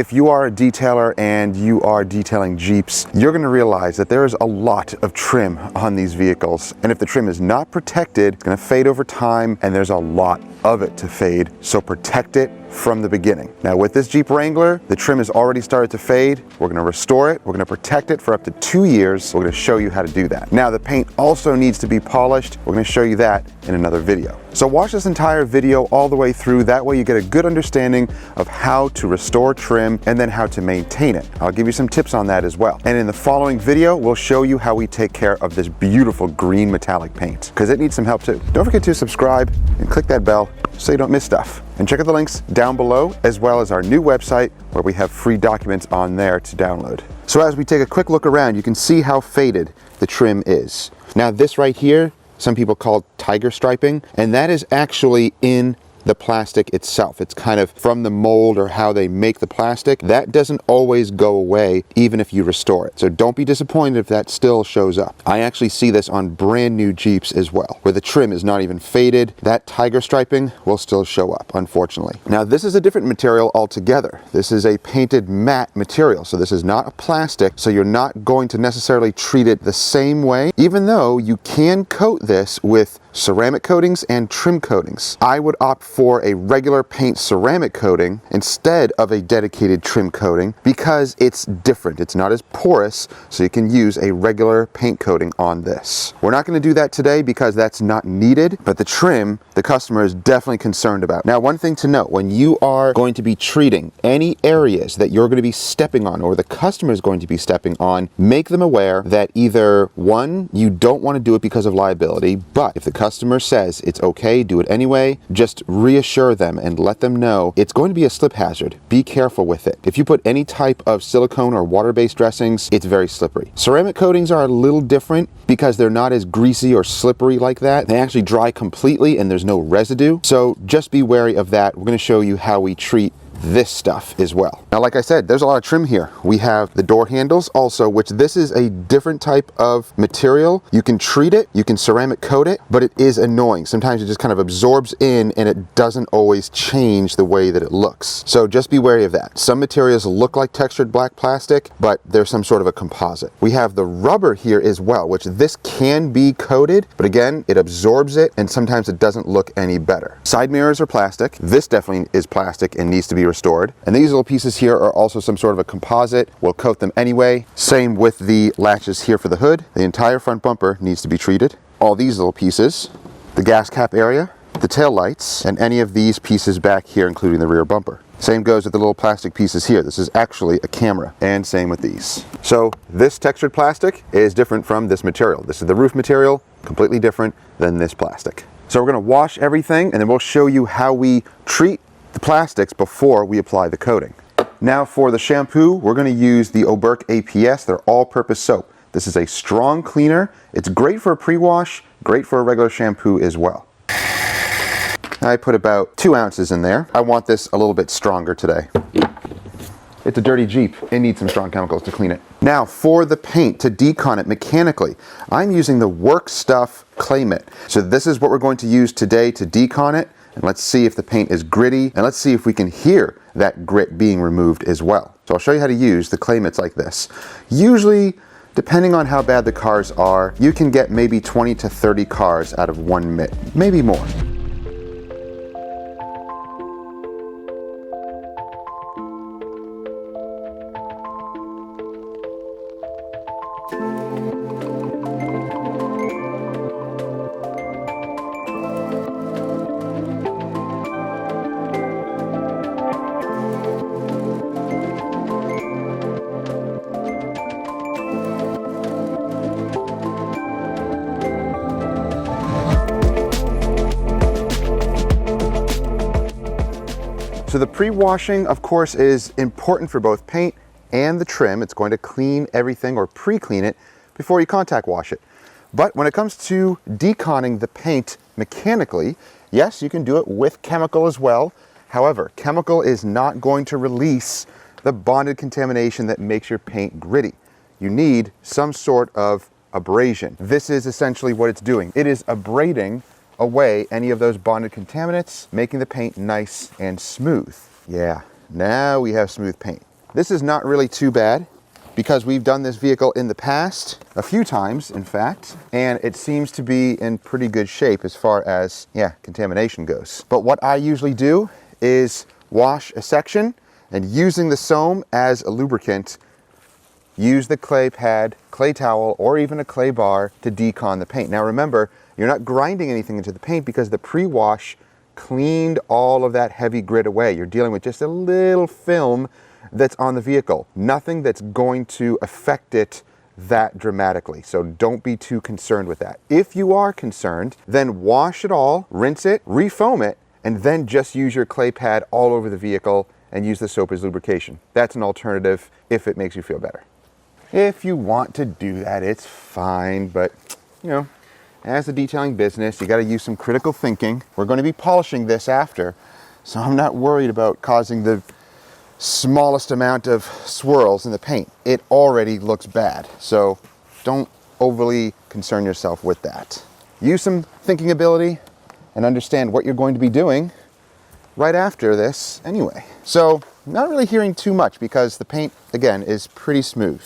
If you are a detailer and you are detailing Jeeps, you're going to realize that there is a lot of trim on these vehicles. And if the trim is not protected, it's going to fade over time, and there's a lot of it to fade. So protect it from the beginning. Now with this Jeep Wrangler, the trim has already started to fade. We're going to restore it. We're going to protect it for up to 2 years. We're going to show you how to do that. Now the paint also needs to be polished. We're going to show you that in another video. So watch this entire video all the way through. That way you get a good understanding of how to restore trim and then how to maintain it. I'll give you some tips on that as well. And in the following video, we'll show you how we take care of this beautiful green metallic paint, because it needs some help too. Don't forget to subscribe and click that bell so you don't miss stuff. And check out the links down below, as well as our new website where we have free documents on there to download. So as we take a quick look around, you can see how faded the trim is. Now this right here, some people call tiger striping, and that is actually in the plastic itself. It's kind of from the mold or how they make the plastic. That doesn't always go away even if you restore it. So don't be disappointed if that still shows up. I actually see this on brand new Jeeps as well, where the trim is not even faded. That tiger striping will still show up, unfortunately. Now this is a different material altogether. This is a painted matte material, so this is not a plastic, so you're not going to necessarily treat it the same way, even though you can coat this with ceramic coatings and trim coatings. I would opt for a regular paint ceramic coating instead of a dedicated trim coating because it's different. It's not as porous, so you can use a regular paint coating on this. We're not going to do that today because that's not needed, but the trim, the customer is definitely concerned about. Now, one thing to note, when you are going to be treating any areas that you're going to be stepping on or the customer is going to be stepping on, make them aware that either one, you don't want to do it because of liability, but if the customer says it's okay, do it anyway, just reassure them and let them know it's going to be a slip hazard. Be careful with it. If you put any type of silicone or water-based dressings, it's very slippery. Ceramic coatings are a little different because they're not as greasy or slippery like that. They actually dry completely and there's no residue. So just be wary of that. We're going to show you how we treat this stuff as well. Now, like I said, there's a lot of trim here. We have the door handles also, which this is a different type of material. You can treat it, you can ceramic coat it, but it is annoying. Sometimes it just kind of absorbs in and it doesn't always change the way that it looks. So just be wary of that. Some materials look like textured black plastic, but they're some sort of a composite. We have the rubber here as well, which this can be coated, but again, it absorbs it and sometimes it doesn't look any better. Side mirrors are plastic. This definitely is plastic and needs to be restored. And these little pieces here are also some sort of a composite. We'll coat them anyway. Same with the latches here for the hood. The entire front bumper needs to be treated. All these little pieces, the gas cap area, the tail lights, and any of these pieces back here, including the rear bumper. Same goes with the little plastic pieces here. This is actually a camera, and same with these. So this textured plastic is different from this material. This is the roof material, completely different than this plastic. So we're going to wash everything and then we'll show you how we treat the plastics before we apply the coating. Now for the shampoo, we're going to use the Oberk APS. They're all-purpose soap. This is a strong cleaner. It's great for a pre-wash, great for a regular shampoo as well. I put about 2 ounces in there. I want this a little bit stronger today. It's a dirty Jeep. It needs some strong chemicals to clean it. Now for the paint, to decon it mechanically, I'm using the Work Stuff Clay Mitt. So this is what we're going to use today to decon it. And let's see if the paint is gritty, and let's see if we can hear that grit being removed as well. So I'll show you how to use the clay mitts like this. Usually, depending on how bad the cars are, you can get maybe 20 to 30 cars out of one mitt, maybe more. So the pre-washing, of course, is important for both paint and the trim. It's going to clean everything or pre-clean it before you contact wash it. But when it comes to deconning the paint mechanically, yes, you can do it with chemical as well. However, chemical is not going to release the bonded contamination that makes your paint gritty. You need some sort of abrasion. This is essentially what it's doing. It is abrading away any of those bonded contaminants, making the paint nice and smooth. Yeah, now we have smooth paint. This is not really too bad because we've done this vehicle in the past, a few times in fact, and it seems to be in pretty good shape as far as, yeah, contamination goes. But what I usually do is wash a section and using the soam as a lubricant, use the clay pad, clay towel, or even a clay bar to decon the paint. Now remember, you're not grinding anything into the paint because the pre-wash cleaned all of that heavy grit away. You're dealing with just a little film that's on the vehicle. Nothing that's going to affect it that dramatically. So don't be too concerned with that. If you are concerned, then wash it all, rinse it, refoam it, and then just use your clay pad all over the vehicle and use the soap as lubrication. That's an alternative if it makes you feel better. If you want to do that, it's fine, but you know, as a detailing business, you got to use some critical thinking. We're going to be polishing this after, so I'm not worried about causing the smallest amount of swirls in the paint. It already looks bad, so don't overly concern yourself with that. Use some thinking ability and understand what you're going to be doing right after this anyway. So not really hearing too much because the paint, again, is pretty smooth.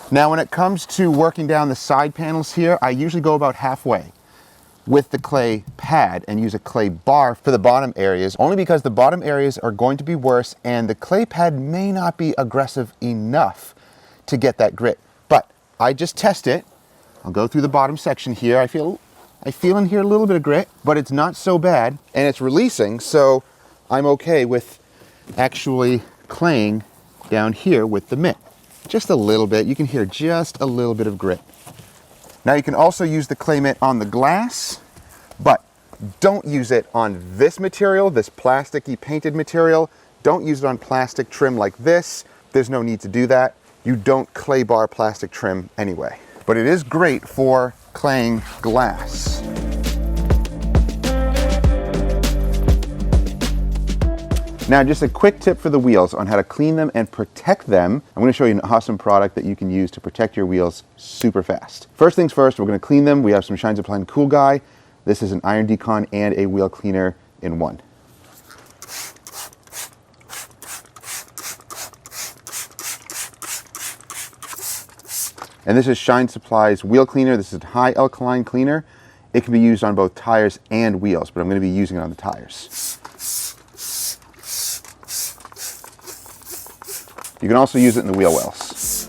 Now when it comes to working down the side panels here, I usually go about halfway with the clay pad and use a clay bar for the bottom areas, only because the bottom areas are going to be worse and the clay pad may not be aggressive enough to get that grit. But I just test it. I'll go through the bottom section here. I feel in here a little bit of grit, but it's not so bad and it's releasing, so I'm okay with actually claying down here with the mitt. Just a little bit. You can hear just a little bit of grit. Now you can also use the clay mitt on the glass, but don't use it on this material, this plasticky painted material. Don't use it on plastic trim like this. There's no need to do that. You don't clay bar plastic trim anyway. But it is great for claying glass. Now, just a quick tip for the wheels on how to clean them and protect them. I'm going to show you an awesome product that you can use to protect your wheels super fast. First things first, we're going to clean them. We have some Shine Supply and Cool Guy. This is an iron decon and a wheel cleaner in one. And this is Shine Supply's wheel cleaner. This is a high alkaline cleaner. It can be used on both tires and wheels, but I'm going to be using it on the tires. You can also use it in the wheel wells.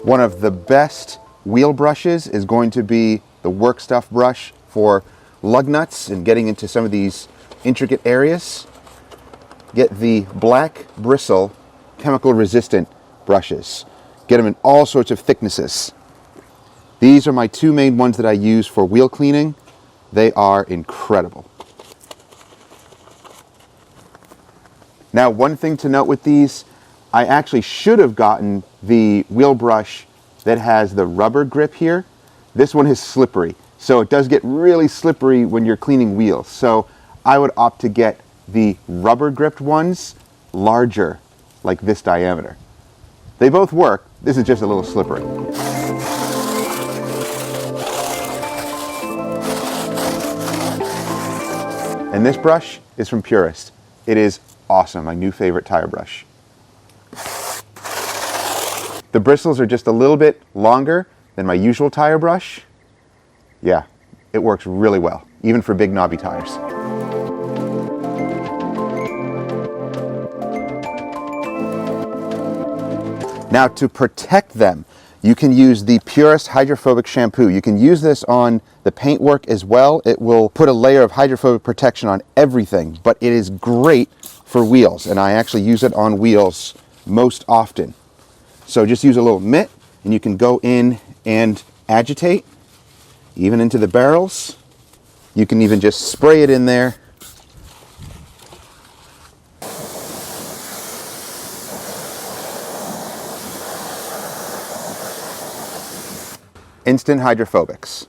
One of the best wheel brushes is going to be the Work Stuff brush for lug nuts and getting into some of these intricate areas. Get the black bristle chemical resistant brushes. Get them in all sorts of thicknesses. These are my two main ones that I use for wheel cleaning. They are incredible. Now, one thing to note with these, I actually should have gotten the wheel brush that has the rubber grip here. This one is slippery, so it does get really slippery when you're cleaning wheels. So I would opt to get the rubber gripped ones larger, like this diameter. They both work. This is just a little slippery. And this brush is from Purist. It is awesome, my new favorite tire brush. The bristles are just a little bit longer than my usual tire brush. Yeah, it works really well, even for big knobby tires. Now, to protect them, you can use the Purist hydrophobic shampoo. You can use this on the paintwork as well. It will put a layer of hydrophobic protection on everything, but it is great for wheels, and I actually use it on wheels most often. So just use a little mitt, and you can go in and agitate, even into the barrels. You can even just spray it in there. Instant hydrophobics.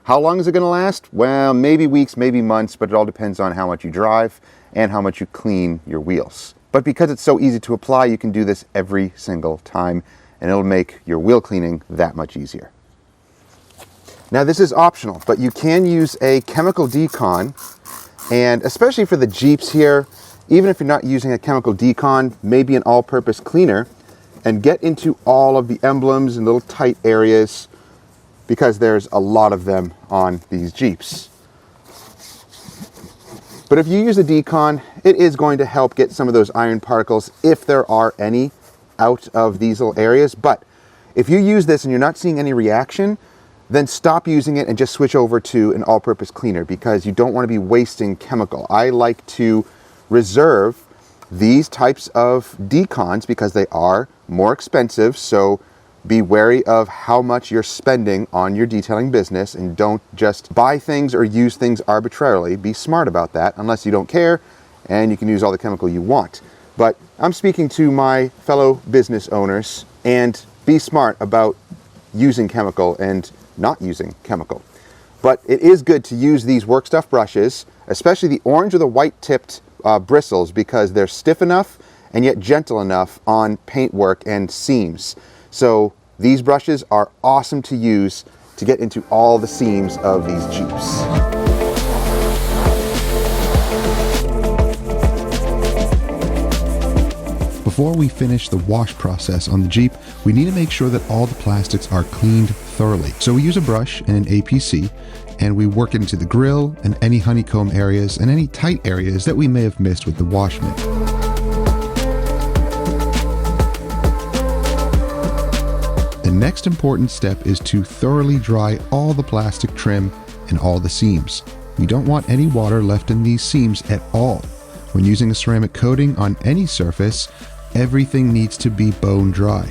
How long is it going to last? Well, maybe weeks, maybe months, but it all depends on how much you drive and how much you clean your wheels. But because it's so easy to apply, you can do this every single time, and it'll make your wheel cleaning that much easier. Now this is optional, but you can use a chemical decon, and especially for the Jeeps here, even if you're not using a chemical decon, maybe an all-purpose cleaner, and get into all of the emblems and little tight areas, because there's a lot of them on these Jeeps. But if you use a decon, it is going to help get some of those iron particles, if there are any, out of these little areas. But if you use this and you're not seeing any reaction, then stop using it and just switch over to an all-purpose cleaner, because you don't want to be wasting chemical. I like to reserve these types of decons because they are more expensive, so be wary of how much you're spending on your detailing business, and don't just buy things or use things arbitrarily. Be smart about that, unless you don't care and you can use all the chemical you want. But I'm speaking to my fellow business owners, and be smart about using chemical and not using chemical. But it is good to use these work stuff brushes, especially the orange or the white tipped bristles, because they're stiff enough and yet gentle enough on paintwork and seams. So these brushes are awesome to use to get into all the seams of these Jeeps. Before we finish the wash process on the Jeep, we need to make sure that all the plastics are cleaned thoroughly. So we use a brush and an APC, and we work into the grill and any honeycomb areas and any tight areas that we may have missed with the wash mitt. The next important step is to thoroughly dry all the plastic trim and all the seams. We don't want any water left in these seams at all. When using a ceramic coating on any surface, everything needs to be bone dry.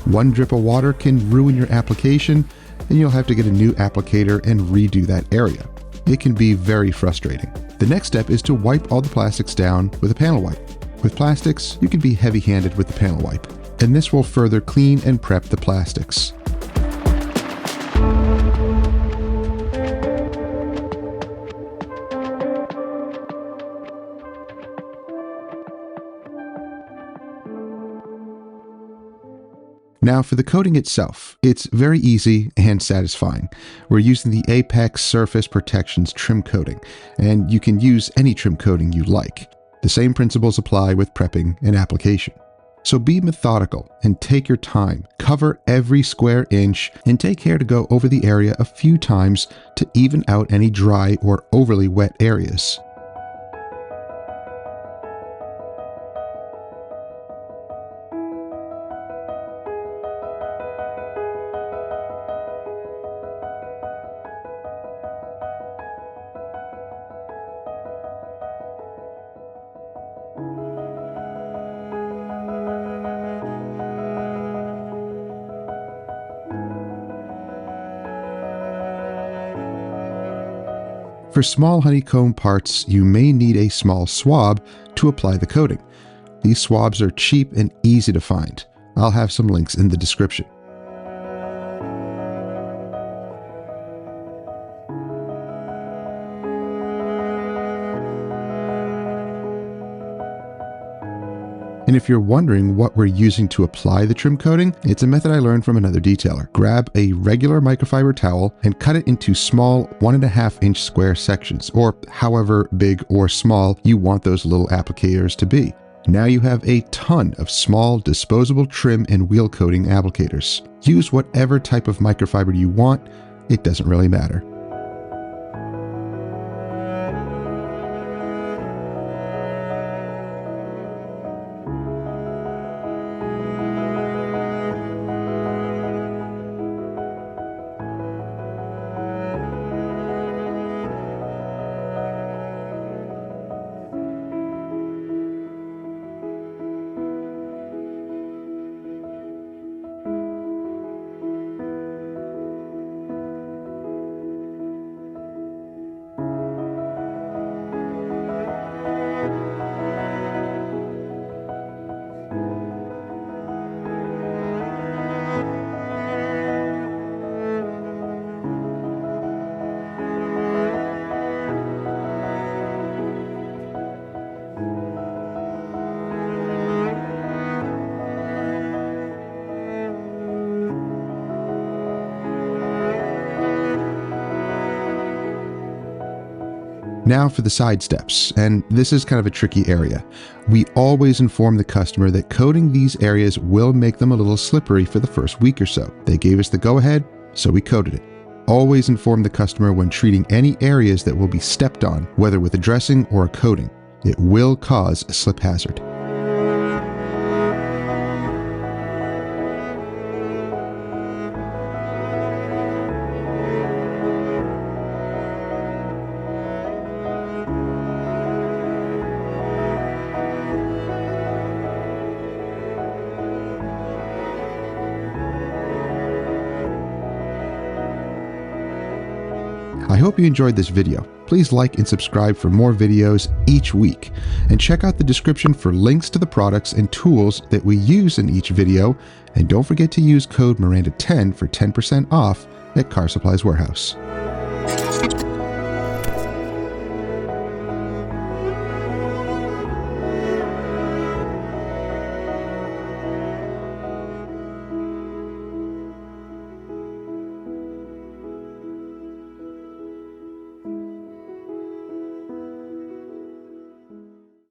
One drip of water can ruin your application, and you'll have to get a new applicator and redo that area. It can be very frustrating. The next step is to wipe all the plastics down with a panel wipe. With plastics, you can be heavy-handed with the panel wipe, and this will further clean and prep the plastics. Now for the coating itself, it's very easy and satisfying. We're using the Apex Surface Protections trim coating, and you can use any trim coating you like. The same principles apply with prepping and application. So be methodical and take your time. Cover every square inch and take care to go over the area a few times to even out any dry or overly wet areas. For small honeycomb parts, you may need a small swab to apply the coating. These swabs are cheap and easy to find. I'll have some links in the description. And if you're wondering what we're using to apply the trim coating, it's a method I learned from another detailer. Grab a regular microfiber towel and cut it into small 1.5 inch square sections, or however big or small you want those little applicators to be. Now you have a ton of small disposable trim and wheel coating applicators. Use whatever type of microfiber you want, it doesn't really matter. Now for the side steps, and this is kind of a tricky area. We always inform the customer that coating these areas will make them a little slippery for the first week or so. They gave us the go-ahead, so we coated it. Always inform the customer when treating any areas that will be stepped on, whether with a dressing or a coating. It will cause a slip hazard. I hope you enjoyed this video. Please like and subscribe for more videos each week, and check out the description for links to the products and tools that we use in each video, and don't forget to use code Miranda10 for 10% off at Car Supplies Warehouse.